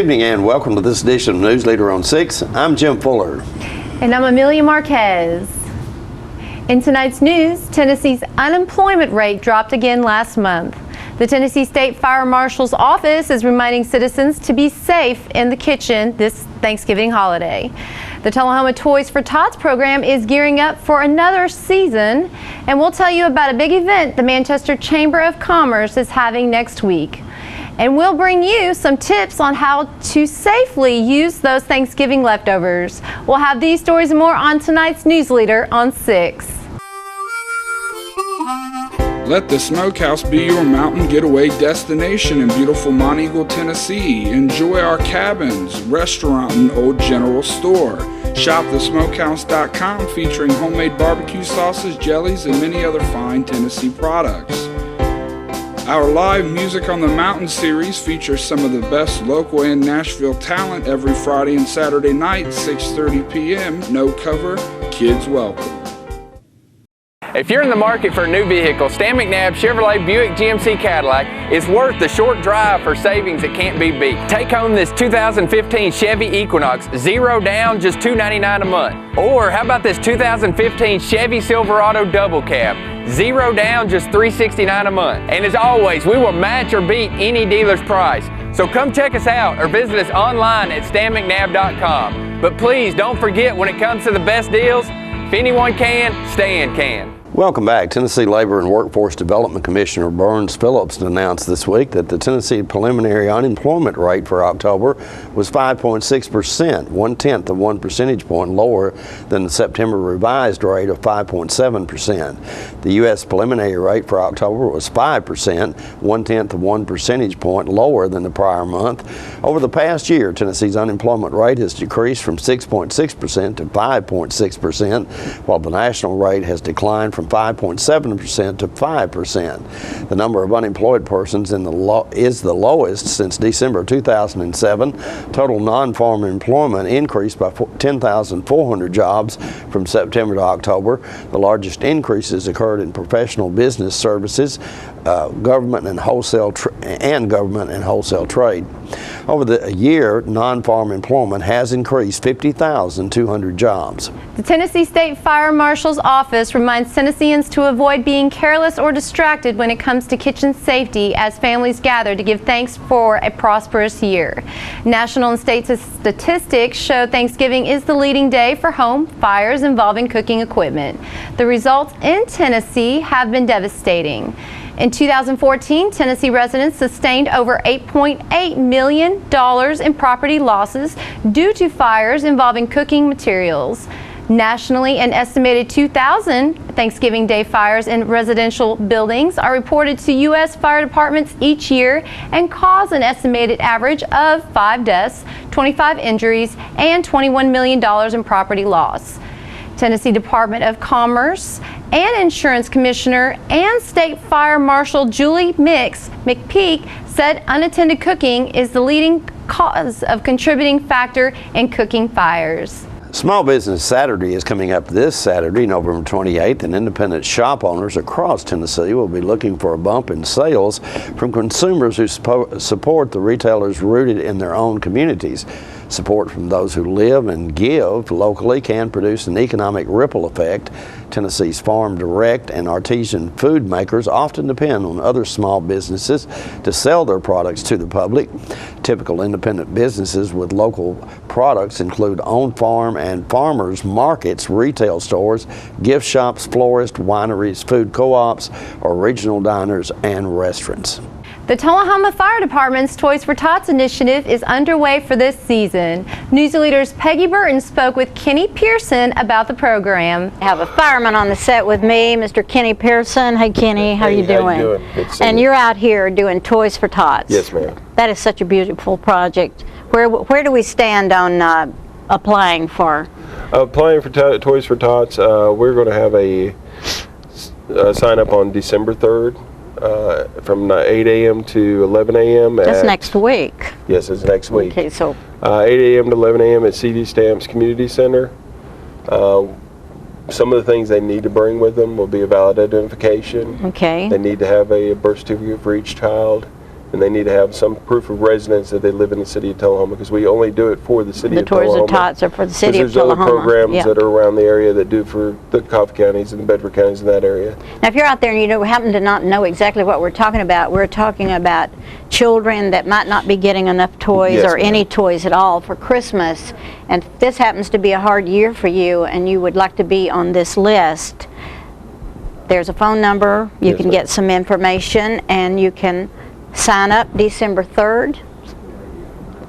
evening and welcome to this edition of Newsleader on 6. I'm Jim Fuller. And I'm Amelia Marquez. In tonight's news, Tennessee's unemployment rate dropped again last month. The Tennessee State Fire Marshal's office is reminding citizens to be safe in the kitchen this Thanksgiving holiday. The Tullahoma Toys for Tots program is gearing up for another season, and we'll tell you about a big event the Manchester Chamber of Commerce is having next week. And we'll bring you some tips on how to safely use those Thanksgiving leftovers. We'll have these stories and more on tonight's Newsleader on 6. Let the Smokehouse be your mountain getaway destination in beautiful Monteagle, Tennessee. Enjoy our cabins, restaurant, and old general store. Shop thesmokehouse.com featuring homemade barbecue sauces, jellies, and many other fine Tennessee products. Our live Music on the Mountain series features some of the best local and Nashville talent every Friday and Saturday night, 6:30 p.m. No cover, kids welcome. If you're in the market for a new vehicle, Stan McNabb Chevrolet Buick GMC Cadillac is worth the short drive for savings that can't be beat. Take home this 2015 Chevy Equinox, 0 down, just $299 a month. Or how about this 2015 Chevy Silverado Double Cab, 0 down, just $369 a month. And as always, we will match or beat any dealer's price. So come check us out or visit us online at stanmcnabb.com. But please don't forget, when it comes to the best deals, if anyone can, Stan can. Welcome back. Tennessee Labor and Workforce Development Commissioner Burns Phillips announced this week that the Tennessee preliminary unemployment rate for October was 5.6%, 1/10 of 1 percentage point lower than the September revised rate of 5.7%. The U.S. preliminary rate for October was 5%, 1/10 of 1 percentage point lower than the prior month. Over the past year, Tennessee's unemployment rate has decreased from 6.6% to 5.6%, while the national rate has declined from 5.7% to 5%. The number of unemployed persons is the lowest since December 2007. Total non-farm employment increased by 10,400 jobs from September to October. The largest increases occurred in professional business services, government and wholesale trade. Over the year, non-farm employment has increased 50,200 jobs. The Tennessee State Fire Marshal's office reminds Tennesseans to avoid being careless or distracted when it comes to kitchen safety as families gather to give thanks for a prosperous year. National and state statistics show Thanksgiving is the leading day for home fires involving cooking equipment. The results in Tennessee have been devastating. In 2014, Tennessee residents sustained over $8.8 million in property losses due to fires involving cooking materials. Nationally, an estimated 2,000 Thanksgiving Day fires in residential buildings are reported to U.S. fire departments each year and cause an estimated average of 5 deaths, 25 injuries, and $21 million in property loss. Tennessee Department of Commerce and Insurance Commissioner and State Fire Marshal Julie McPeak said unattended cooking is the leading cause of contributing factor in cooking fires. Small Business Saturday is coming up this Saturday, November 28th, and independent shop owners across Tennessee will be looking for a bump in sales from consumers who support the retailers rooted in their own communities. Support from those who live and give locally can produce an economic ripple effect. Tennessee's farm direct and artisan food makers often depend on other small businesses to sell their products to the public. Typical independent businesses with local products include on-farm and farmers markets, retail stores, gift shops, florists, wineries, food co-ops, or regional diners and restaurants. The Tullahoma Fire Department's Toys for Tots initiative is underway for this season. Newsleader's Peggy Burton spoke with Kenny Pearson about the program. I have a fireman on the set with me, Mr. Kenny Pearson. Hey Kenny, how you doing? How you doing? Good to see and you. You're out here doing Toys for Tots. Yes, ma'am. That is such a beautiful project. Where do we stand on applying for? Applying for Toys for Tots, we're going to have a sign up on December 3rd. From 8 a.m. to 11 a.m. That's next week. Yes, it's next week. Okay, so 8 a.m. to 11 a.m. at CD Stamps Community Center. Some of the things they need to bring with them will be a valid identification. Okay. They need to have a birth certificate for each child and they need to have some proof of residence that they live in the city of Tullahoma, because we only do it for the city The of Tullahoma. tours of Tots are for the city of There's other Tullahoma. programs Yeah. that are around the area that do for the Coffee counties and the Bedford counties in that area. Now, if you're out there and you happen to not know exactly what we're talking about children that might not be getting enough toys Yes, or ma'am. any toys at all for Christmas, and if this happens to be a hard year for you and you would like to be on this list, there's a phone number. You Yes, can ma'am. get some information, and you can sign up December 3rd.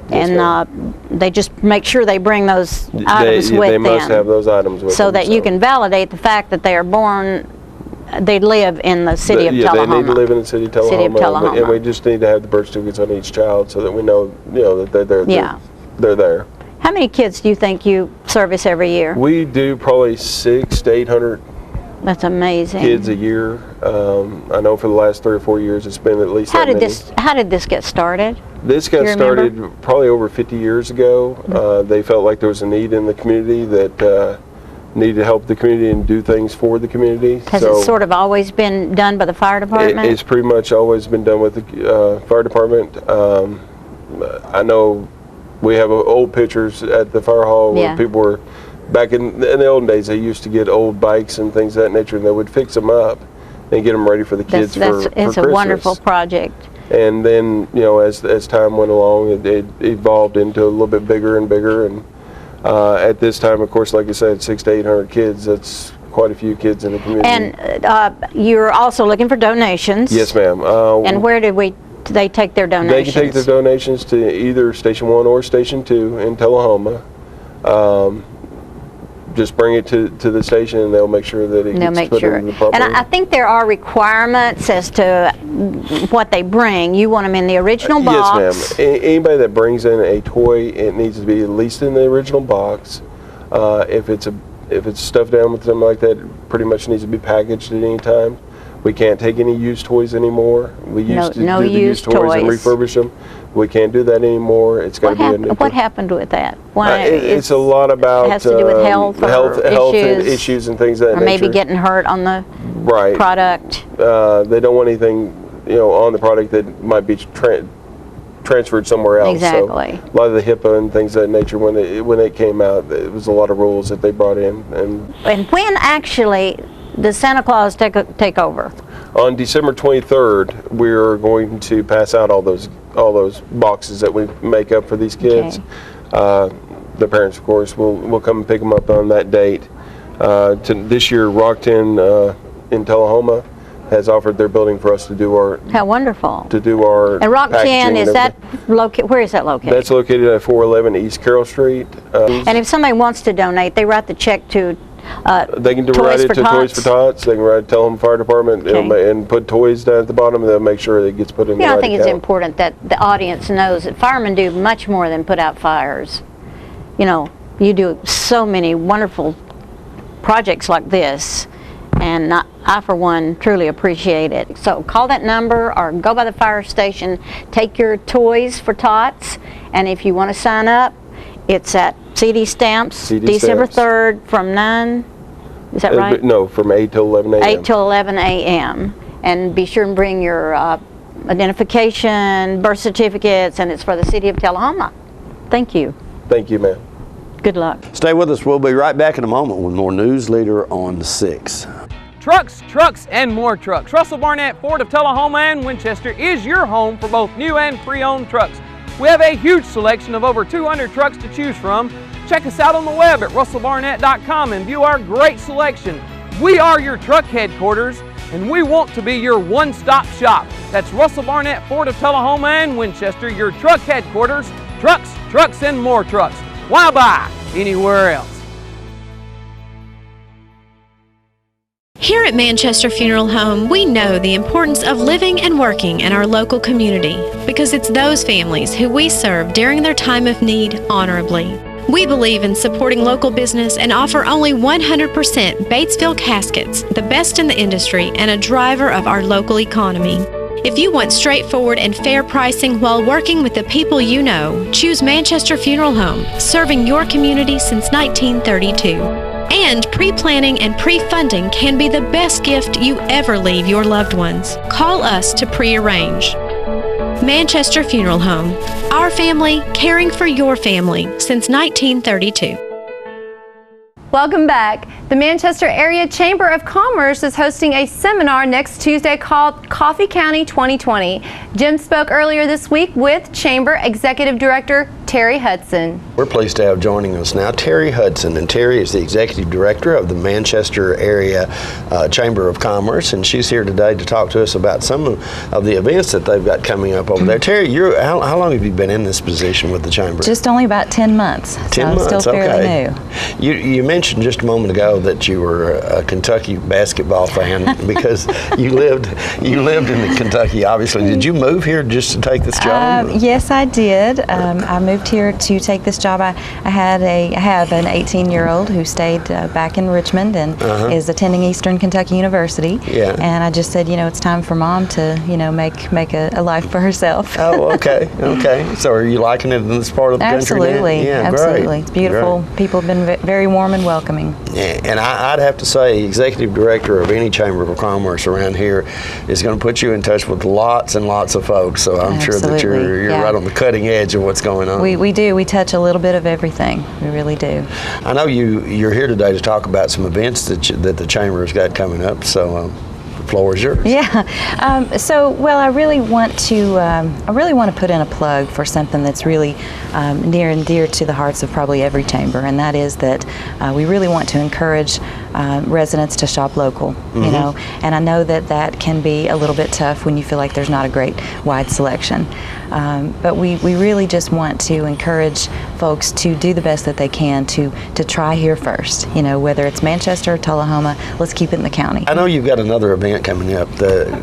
Yes, And ma'am. they just make sure they bring those items with They them. must have those items with so them. that you can validate the fact that they are born, they live in the city of Yeah, Tullahoma. they need to live in the city of Tullahoma. City of Tullahoma. And we just need to have the birth certificates on each child so that we know, that Yeah. they're there. How many kids do you think you service every year? We do probably 600 to 800 That's amazing. kids a year. I know for the last 3 or 4 years it's been at least How that did many. how did this get started? This Do got you remember? started probably over 50 years ago. They felt like there was a need in the community that needed to help the community and do things for the community. Has it sort of always been done by the fire department? It's pretty much always been done with the fire department. I know we have old pictures at the fire hall where Yeah. people were, back in the olden days, they used to get old bikes and things of that nature, and they would fix them up and get them ready for the kids for It's Christmas. a wonderful project. And then, as time went along, it evolved into a little bit bigger and bigger. And at this time, of course, like I said, 600 to 800 kids. That's quite a few kids in the community. And you're also looking for donations. Yes, ma'am. And where do they take their They donations? can take their donations to either Station 1 or Station 2 in Tullahoma. Just bring it to the station, and they'll make sure that it They'll gets make put sure. in the proper. And I think there are requirements as to what they bring. You want them in the original box. Yes, ma'am. Anybody that brings in a toy, it needs to be at least in the original box. If it's stuffed down with something like that, it pretty much needs to be packaged at any time. We can't take any used toys anymore. We used to no do the used toys and toys. refurbish them. We can't do that anymore. It's got to be a new. What happened with that? Why? It's a lot about It has to do with health health issues, issues and things of that or maybe nature. getting hurt on the Right. product. They don't want anything, on the product that might be transferred somewhere else. Exactly. So a lot of the HIPAA and things of that nature, when it came out, it was a lot of rules that they brought in. And when actually does Santa Claus take over? On December 23rd, we're going to pass out all those boxes that we make up for these kids. The parents, of course, will come and pick them up on that date. This year, Rockton in Tullahoma has offered their building for us to do our How wonderful. And And Rock 10, is that where is that located? That's located at 411 East Carroll Street. And if somebody wants to donate, they write the check to They can write Toys it for to Toys for Tots? Tots. They can write Tullahoma Fire Department and put toys down at the bottom, and they'll make sure that it gets put in the right I think it's account. important that the audience knows that firemen do much more than put out fires. You do so many wonderful projects like this, and I for one, truly appreciate it. So call that number or go by the fire station, take your Toys for Tots, and if you want to sign up, it's at CD Stamps, December 3rd from 9, is that right? No, from 8 till 11 a.m. 8 till 11 a.m. And be sure and bring your identification, birth certificates, and it's for the city of Tullahoma. Thank you. Thank you, ma'am. Good luck. Stay with us. We'll be right back in a moment with more Newsleader on 6. Trucks, trucks, and more trucks. Russell Barnett Ford of Tullahoma and Winchester is your home for both new and pre-owned trucks. We have a huge selection of over 200 trucks to choose from. Check us out on the web at russellbarnett.com and view our great selection. We are your truck headquarters, and we want to be your one-stop shop. That's Russell Barnett Ford of Tullahoma and Winchester, your truck headquarters. Trucks, trucks, and more trucks. Why buy anywhere else? Here at Manchester Funeral Home, we know the importance of living and working in our local community because it's those families who we serve during their time of need honorably. We believe in supporting local business and offer only 100% Batesville caskets, the best in the industry and a driver of our local economy. If you want straightforward and fair pricing while working with the people you know, choose Manchester Funeral Home, serving your community since 1932. And pre-planning and pre-funding can be the best gift you ever leave your loved ones. Call us to pre-arrange. Manchester Funeral Home. Our family caring for your family since 1932. Welcome back. The Manchester Area Chamber of Commerce is hosting a seminar next Tuesday called Coffee County 2020. Jim spoke earlier this week with Chamber Executive Director Terry Hudson. We're pleased to have joining us now Terry Hudson, and Terry is the Executive Director of the Manchester Area Chamber of Commerce, and she's here today to talk to us about some of the events that they've got coming up over there. Terry, how long have you been in this position with the Chamber? Just only about 10 months. 10 I'm months, still fairly okay. new. You mentioned just a moment ago that you were a Kentucky basketball fan because you lived in Kentucky, obviously. Did you move here just to take this job? Yes, I did. I moved here to take this job. I have an 18-year-old who stayed back in Richmond and is attending Eastern Kentucky University. Yeah. And I just said, it's time for Mom to, make a life for herself. Oh, okay, okay. So are you liking it in this part of the country now? Absolutely, Yeah, absolutely. great. It's beautiful. Great. People have been very warm and welcoming. And I'd have to say, Executive Director of any Chamber of Commerce around here is going to put you in touch with lots and lots of folks. So I'm sure that you're right on the cutting edge of what's going on. We do. We touch a little bit of everything. We really do. I know you're here today to talk about some events that the Chamber has got coming up. So the floor is yours. Yeah. I really want to put in a plug for something that's really near and dear to the hearts of probably every chamber, and that is that we really want to encourage residents to shop local. And I know that can be a little bit tough when you feel like there's not a great wide selection. But we really just want to encourage folks to do the best that they can to try here first. Whether it's Manchester or Tullahoma, let's keep it in the county. I know you've got another event coming up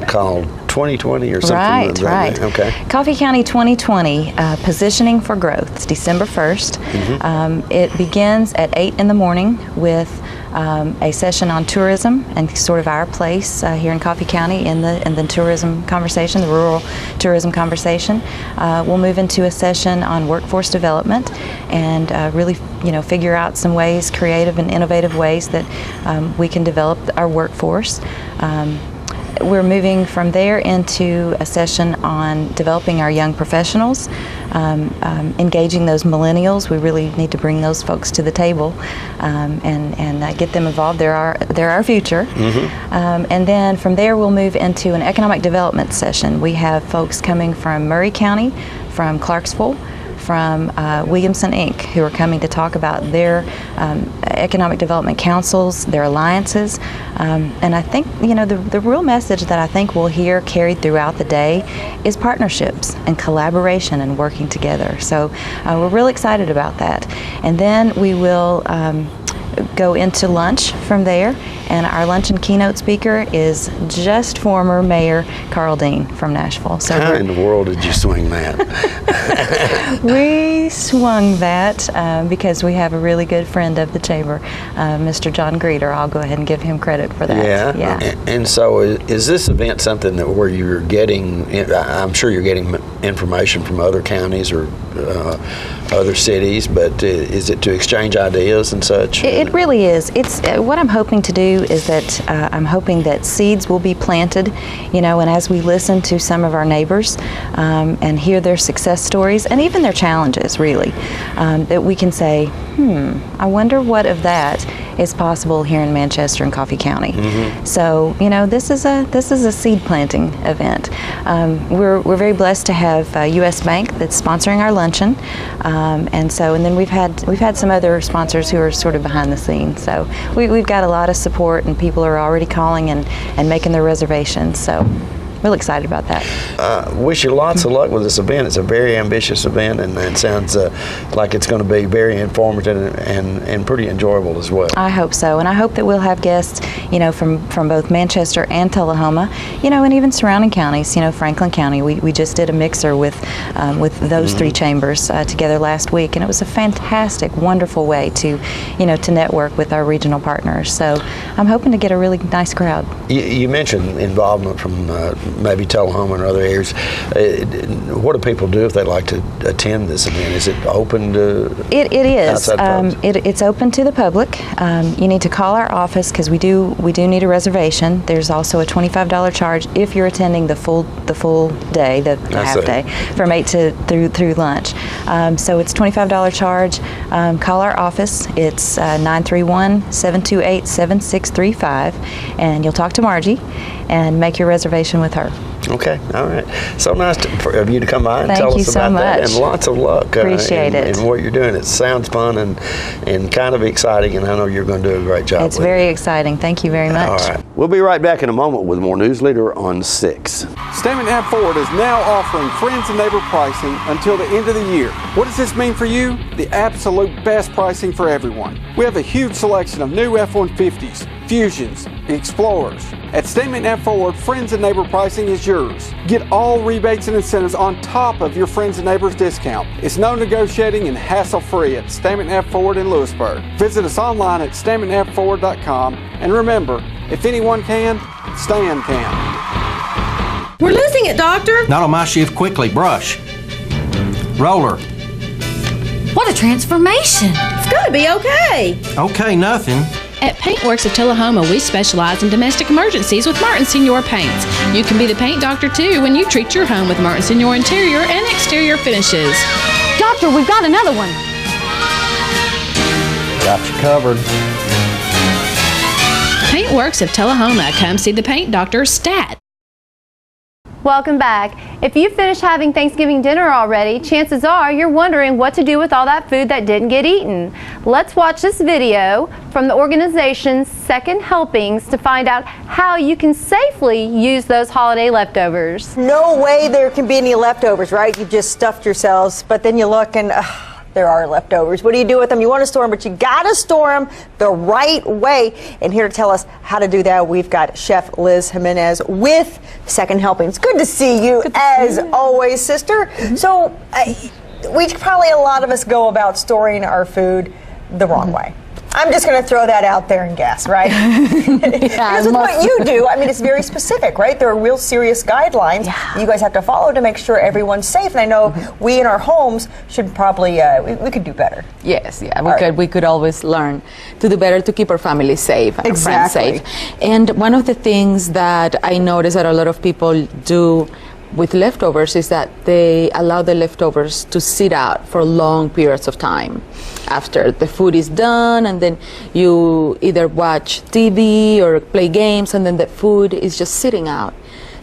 called 2020 or something. Right. Okay. Coffee County 2020, Positioning for Growth. It's December 1st. It begins at 8 in the morning with a session on tourism and sort of our place here in Coffee County in the tourism conversation, the rural tourism conversation. We'll move into a session on workforce development and really, figure out some ways, creative and innovative ways that we can develop our workforce. We're moving from there into a session on developing our young professionals, engaging those millennials. We really need to bring those folks to the table and get them involved. They're our future. And then from there we'll move into an economic development session. We have folks coming from Murray County, from Clarksville, from Williamson Inc., who are coming to talk about their economic development councils, their alliances, and I think the real message that I think we'll hear carried throughout the day is partnerships and collaboration and working together. So we're real excited about that. And then we will go into lunch from there, and our lunch and keynote speaker is just former Mayor Carl Dean from Nashville. So how in the world did you swing that? We swung that because we have a really good friend of the Chamber, Mr. John Greeter. I'll go ahead and give him credit for that. Yeah. And so is this event something that where you're getting, I'm sure you're getting information from other counties or other cities, but is it to exchange ideas and such? It really is. It's what I'm hoping to do is that I'm hoping that seeds will be planted, and as we listen to some of our neighbors and hear their success stories and even their challenges, really, that we can say, I wonder what of that is possible here in Manchester and Coffee County. So, this is a seed planting event. We're very blessed to have U.S. Bank that's sponsoring our luncheon, and then we've had some other sponsors who are sort of behind the scenes. So we've got a lot of support, and people are already calling and making their reservations. So real excited about that. Wish you lots of luck with this event. It's a very ambitious event, and it sounds like it's going to be very informative and pretty enjoyable as well. I hope so, and I hope that we'll have guests, from both Manchester and Tullahoma, and even surrounding counties. Franklin County. We just did a mixer with those three chambers together last week, and it was a fantastic, wonderful way to network with our regional partners. So I'm hoping to get a really nice crowd. You mentioned involvement from maybe Tullahoma and other areas. What do people do if they'd like to attend this event? Is it open to It is. outside folks? It's open to the public. You need to call our office because we do need a reservation. There's also a $25 charge if you're attending the full day, the half day, from 8 to through lunch. So it's $25 charge. Call our office. It's 931-728-7635, and you'll talk to Margie and make your reservation with her. Okay, all right. So nice of you to come by and tell us about that. And lots of luck. Appreciate it. And what you're doing. It sounds fun and kind of exciting, and I know you're going to do a great job. It's very exciting. Thank you very much. All right. We'll be right back in a moment with more Newsleader on 6. Stan McNabb Ford is now offering friends and neighbor pricing until the end of the year. What does this mean for you? The absolute best pricing for everyone. We have a huge selection of new F-150s, Fusions, Explorers. At Stan McNabb Ford, friends and neighbor pricing is yours. Get all rebates and incentives on top of your friends and neighbors discount. It's no negotiating and hassle-free at Stan McNabb Ford in Lewisburg. Visit us online at stanmcnabbford.com, and remember, if anyone can, Stan can. We're losing it, Doctor. Not on my shift. Quickly, brush. Roller. What a transformation. It's gonna be okay. Okay, nothing. At Paintworks of Tullahoma, we specialize in domestic emergencies with Martin Senior Paints. You can be the paint doctor too when you treat your home with Martin Senior interior and exterior finishes. Doctor, we've got another one. Got you covered. Paintworks of Tullahoma. Come see the paint doctor, Stat. Welcome back. If you finished having Thanksgiving dinner already, chances are you're wondering what to do with all that food that didn't get eaten. Let's watch this video from the organization's Second Helpings to find out how you can safely use those holiday leftovers. No way there can be any leftovers, right? You've just stuffed yourselves, but then you look and there are leftovers. What do you do with them? You want to store them, but you got to store them the right way. And here to tell us how to do that, we've got Chef Liz Jimenez with Second Helpings. Good to see you as always, sister. So we probably, a lot of us go about storing our food the wrong way. I'm just going to throw that out there and guess, right? Because with what you do, I mean, it's very specific, right? There are real serious guidelines you guys have to follow to make sure everyone's safe. And I know we in our homes should probably, we could do better. Yes, we could always learn to do better to keep our family safe and our friends safe. And one of the things that I notice that a lot of people do with leftovers is that they allow the leftovers to sit out for long periods of time after the food is done, and then you either watch TV or play games, and then the food is just sitting out.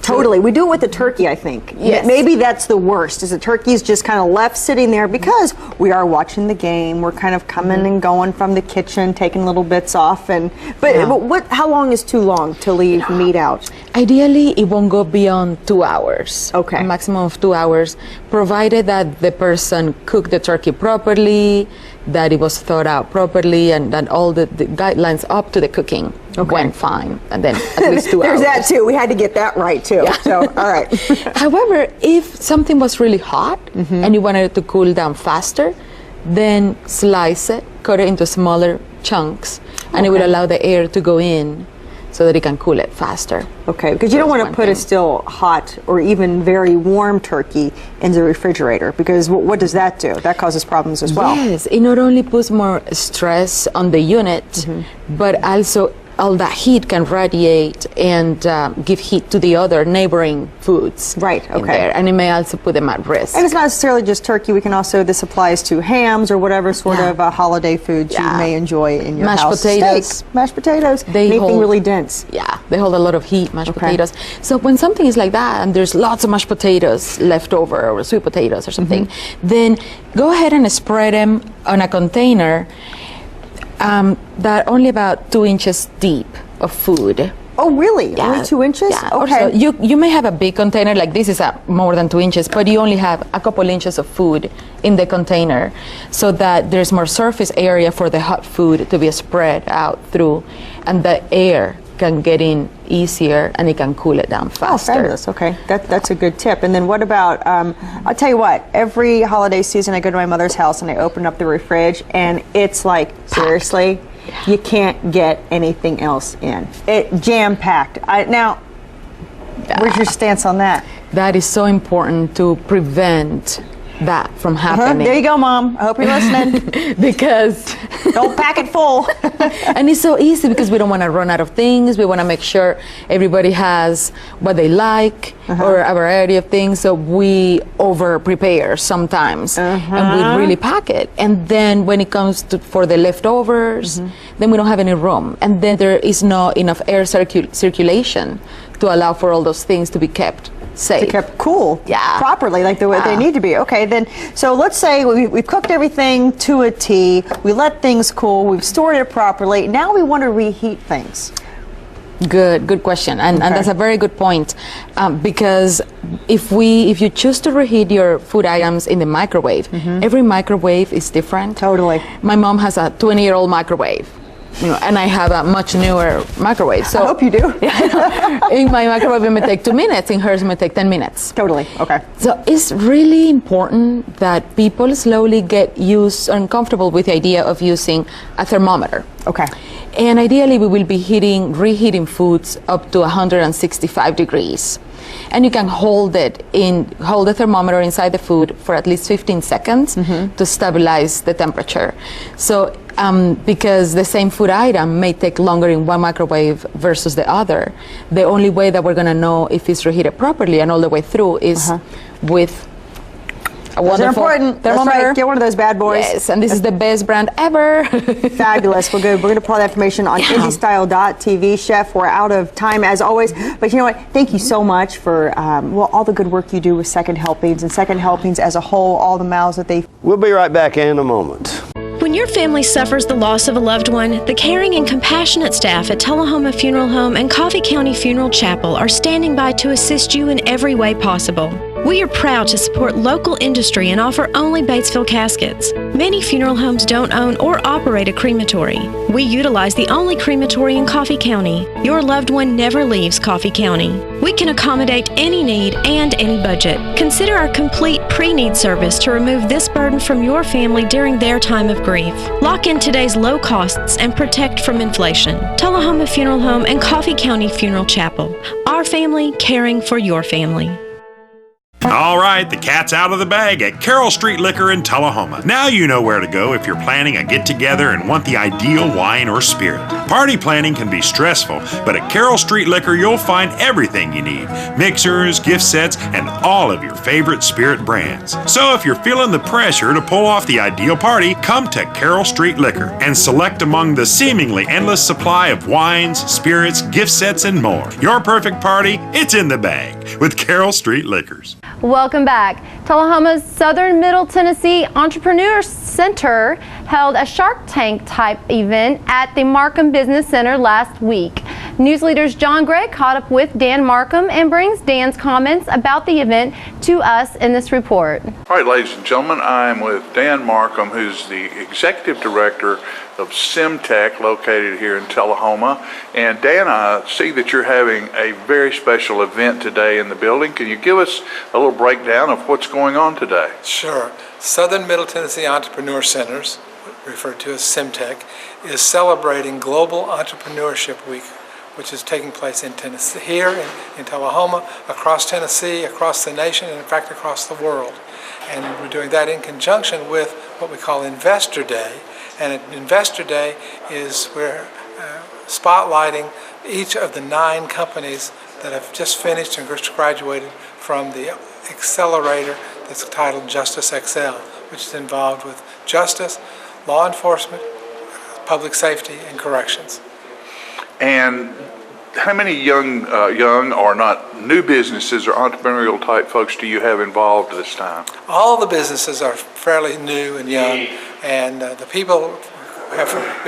Totally. We do it with the turkey, I think. Yes. Maybe that's the worst, is the turkey's just kind of left sitting there because we are watching the game. We're kind of coming and going from the kitchen, taking little bits off. But how long is too long to leave meat out? Ideally, it won't go beyond 2 hours. Okay. A maximum of 2 hours, provided that the person cooked the turkey properly, that it was thought out properly, and that all the guidelines up to the cooking went fine. And then at least 2 hours. There's that too. We had to get that right too. Yeah. So, all right. However, if something was really hot and you wanted it to cool down faster, then slice it, cut it into smaller chunks, and it will allow the air to go in so that it can cool it faster. Okay, because you don't want to put a still hot or even very warm turkey in the refrigerator, because what does that do? That causes problems as well. Yes, it not only puts more stress on the unit, but also all that heat can radiate and give heat to the other neighboring foods. Right, okay. In there, and it may also put them at risk. And it's not necessarily just turkey. We can also, this applies to hams or whatever sort of holiday foods you may enjoy in your house. Potatoes. Steak, mashed potatoes, anything really dense. Yeah, they hold a lot of heat, mashed potatoes. So when something is like that and there's lots of mashed potatoes left over, or sweet potatoes or something, then go ahead and spread them on a container that only about 2 inches deep of food. Oh, really? Yeah. Only 2 inches? Yeah. Okay. So you may have a big container, like this is more than 2 inches, but you only have a couple inches of food in the container, so that there's more surface area for the hot food to be spread out through, and the air can get in easier and it can cool it down faster. Oh, fabulous. Okay, that's a good tip. And then what about, I'll tell you what, every holiday season I go to my mother's house and I open up the fridge and it's like, seriously, you can't get anything else in. It jam-packed. Where's your stance on that? That is so important to prevent that from happening. There you go, Mom. I hope you're listening. Because don't pack it full. And it's so easy because we don't want to run out of things. We want to make sure everybody has what they like or a variety of things. So we over prepare sometimes and we really pack it. And then when it comes to for the leftovers, then we don't have any room. And then there is not enough air circulation to allow for all those things to be kept safe. To kept cool properly, like the way they need to be. Okay, then, so let's say we've cooked everything to a T, we let things cool, we've stored it properly, now we want to reheat things. Good question, and that's a very good point, because if you choose to reheat your food items in the microwave, every microwave is different. Totally. My mom has a 20-year-old microwave. And I have a much newer microwave. So I hope you do. In my microwave, it may take 2 minutes. In hers, it may take 10 minutes. Totally. Okay. So it's really important that people slowly get used and comfortable with the idea of using a thermometer. Okay. And ideally, we will be reheating foods up to 165 degrees. And you can hold the thermometer inside the food for at least 15 seconds to stabilize the temperature. So because the same food item may take longer in one microwave versus the other, the only way that we're going to know if it's reheated properly and all the way through is with a wonderful important. thermometer. That's right. Get one of those bad boys. Yes, and this is the best brand ever. Fabulous. Well, good. We're going to pull that information on IndieStyle.tv. Chef, we're out of time as always. But you know what? Thank you so much for all the good work you do with Second Helpings and Second Helpings as a whole, all the mouths that they... We'll be right back in a moment. When your family suffers the loss of a loved one, the caring and compassionate staff at Tullahoma Funeral Home and Coffee County Funeral Chapel are standing by to assist you in every way possible. We are proud to support local industry and offer only Batesville caskets. Many funeral homes don't own or operate a crematory. We utilize the only crematory in Coffee County. Your loved one never leaves Coffee County. We can accommodate any need and any budget. Consider our complete pre-need service to remove this burden from your family during their time of grief. Lock in today's low costs and protect from inflation. Tullahoma Funeral Home and Coffee County Funeral Chapel. Our family caring for your family. All right, the cat's out of the bag at Carroll Street Liquor in Tullahoma. Now you know where to go if you're planning a get-together and want the ideal wine or spirit. Party planning can be stressful, but at Carroll Street Liquor you'll find everything you need. Mixers, gift sets, and all of your favorite spirit brands. So if you're feeling the pressure to pull off the ideal party, come to Carroll Street Liquor and select among the seemingly endless supply of wines, spirits, gift sets, and more. Your perfect party, it's in the bag with Carroll Street Liquors. Welcome back. Tullahoma's Southern Middle Tennessee Entrepreneur Center held a Shark Tank type event at the Markham Business Center last week. Newsleader's John Gregg caught up with Dan Markham and brings Dan's comments about the event to us in this report. All right, ladies and gentlemen, I'm with Dan Markham, who's the Executive Director of SimTech located here in Tullahoma. And Dan, I see that you're having a very special event today in the building. Can you give us a little breakdown of what's going on today? Sure. Southern Middle Tennessee Entrepreneur Centers, referred to as SimTech, is celebrating Global Entrepreneurship Week, which is taking place in Tennessee, here in Tullahoma, across Tennessee, across the nation, and in fact across the world. And we're doing that in conjunction with what we call Investor Day. And Investor Day is we're spotlighting each of the 9 companies that have just finished and just graduated from the accelerator that's titled Justice XL, which is involved with justice, law enforcement, public safety, and corrections. And how many young or not new businesses or entrepreneurial type folks do you have involved at this time? All the businesses are fairly new and young, and the people we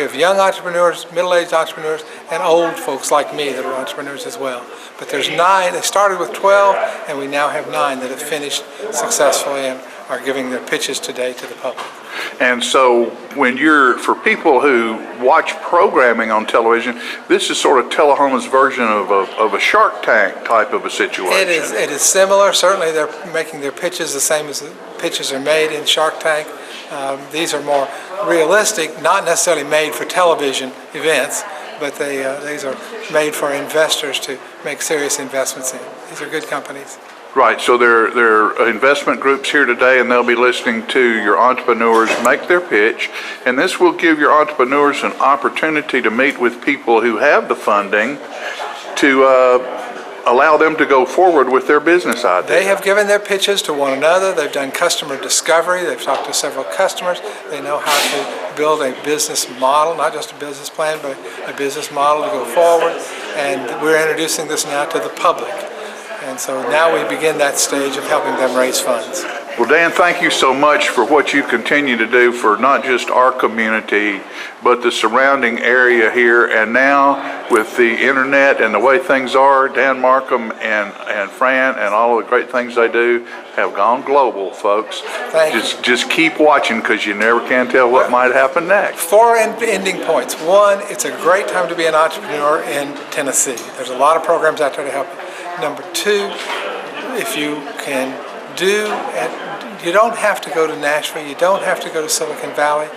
have young entrepreneurs, middle-aged entrepreneurs, and old folks like me that are entrepreneurs as well. But there's 9. They started with 12, and we now have 9 that have finished successfully and are giving their pitches today to the public. And so for people who watch programming on television, this is sort of Tullahoma's version of a Shark Tank type of a situation. It is similar. Certainly they're making their pitches the same as the pitches are made in Shark Tank. These are more realistic, not necessarily made for television events, but these are made for investors to make serious investments in. These are good companies. Right, so there are investment groups here today, and they'll be listening to your entrepreneurs make their pitch, and this will give your entrepreneurs an opportunity to meet with people who have the funding to allow them to go forward with their business idea. They have given their pitches to one another. They've done customer discovery. They've talked to several customers. They know how to build a business model, not just a business plan, but a business model to go forward, and we're introducing this now to the public. And so now we begin that stage of helping them raise funds. Well, Dan, thank you so much for what you continue to do for not just our community, but the surrounding area here. And now with the internet and the way things are, Dan Markham and Fran and all of the great things they do have gone global, folks. Thank you. Just keep watching, because you never can tell what might happen next. 4 ending points. 1, it's a great time to be an entrepreneur in Tennessee. There's a lot of programs out there to help you. Number 2, if you can you don't have to go to Nashville, you don't have to go to Silicon Valley,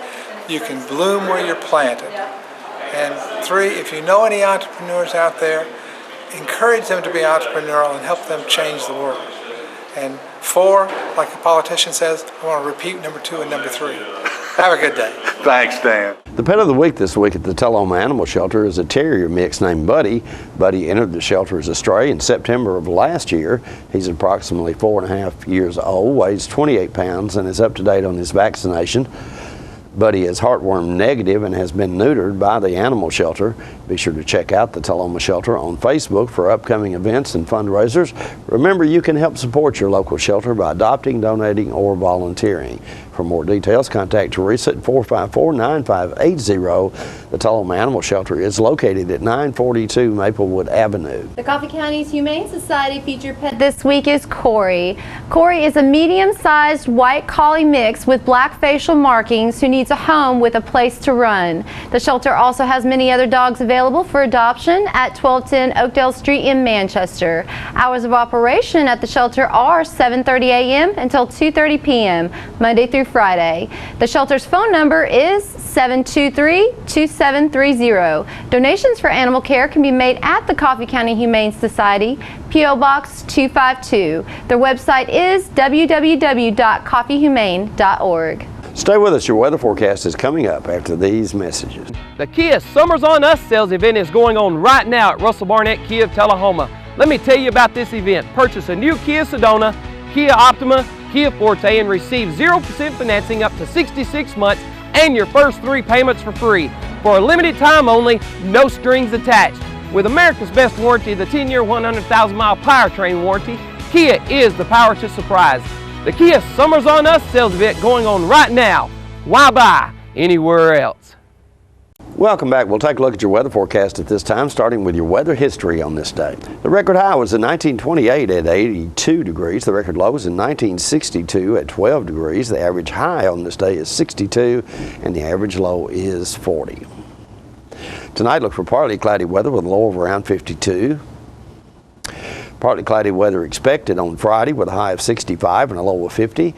you can bloom where you're planted. And 3, if you know any entrepreneurs out there, encourage them to be entrepreneurial and help them change the world. And 4, like the politician says, I want to repeat number 2 and number 3. Have a good day. Thanks, Dan. The pet of the week this week at the Tullahoma Animal Shelter is a terrier mix named Buddy. Buddy entered the shelter as a stray in September of last year. He's approximately 4.5 years old, weighs 28 pounds, and is up to date on his vaccination. Buddy is heartworm negative and has been neutered by the animal shelter. Be sure to check out the Tullahoma Shelter on Facebook for upcoming events and fundraisers. Remember, you can help support your local shelter by adopting, donating, or volunteering. For more details, contact Teresa at 454-9580. The Tullahoma Animal Shelter is located at 942 Maplewood Avenue. The Coffee County's Humane Society featured pet this week is Corey. Corey is a medium-sized white collie mix with black facial markings who needs a home with a place to run. The shelter also has many other dogs available for adoption at 1210 Oakdale Street in Manchester. Hours of operation at the shelter are 7:30 a.m. until 2:30 p.m. Monday through Friday. The shelter's phone number is 723-2730. Donations for animal care can be made at the Coffee County Humane Society, P.O. Box 252. Their website is www.coffeehumane.org. Stay with us. Your weather forecast is coming up after these messages. The Kia Summers on Us sales event is going on right now at Russell Barnett Kia of Tullahoma. Let me tell you about this event. Purchase a new Kia Sedona, Kia Optima, Kia Forte, and receive 0% financing up to 66 months and your first 3 payments for free. For a limited time only, no strings attached. With America's best warranty, the 10-year, 100,000-mile powertrain warranty, Kia is the power to surprise. The Kia Summers on Us sales event going on right now. Why buy anywhere else? Welcome back. We'll take a look at your weather forecast at this time, starting with your weather history on this day. The record high was in 1928 at 82 degrees. The record low was in 1962 at 12 degrees. The average high on this day is 62, and the average low is 40. Tonight, look for partly cloudy weather with a low of around 52. Partly cloudy weather expected on Friday with a high of 65 and a low of 50.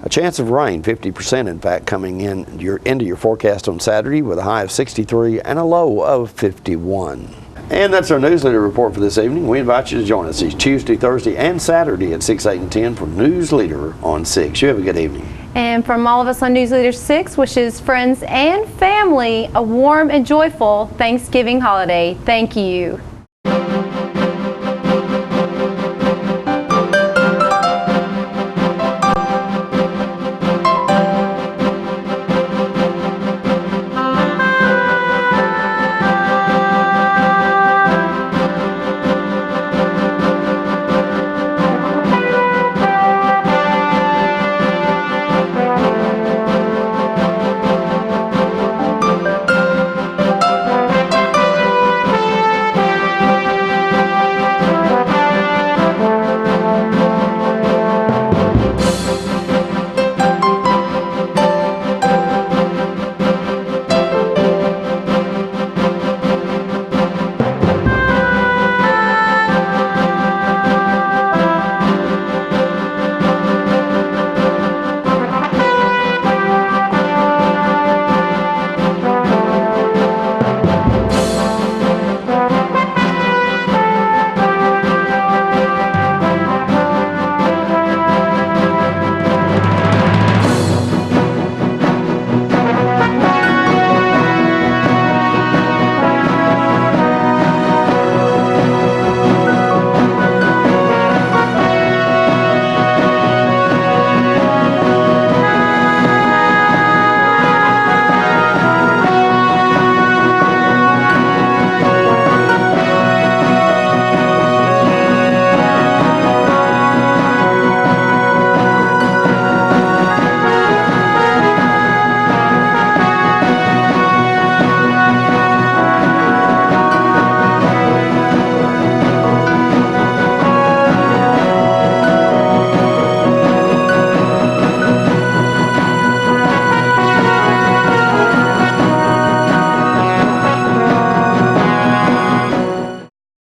A chance of rain, 50% in fact, coming into your forecast on Saturday with a high of 63 and a low of 51. And that's our newsletter report for this evening. We invite you to join us each Tuesday, Thursday, and Saturday at 6, 8, and 10 for Newsleader on 6. You have a good evening. And from all of us on Newsleader 6, wishes friends and family a warm and joyful Thanksgiving holiday. Thank you.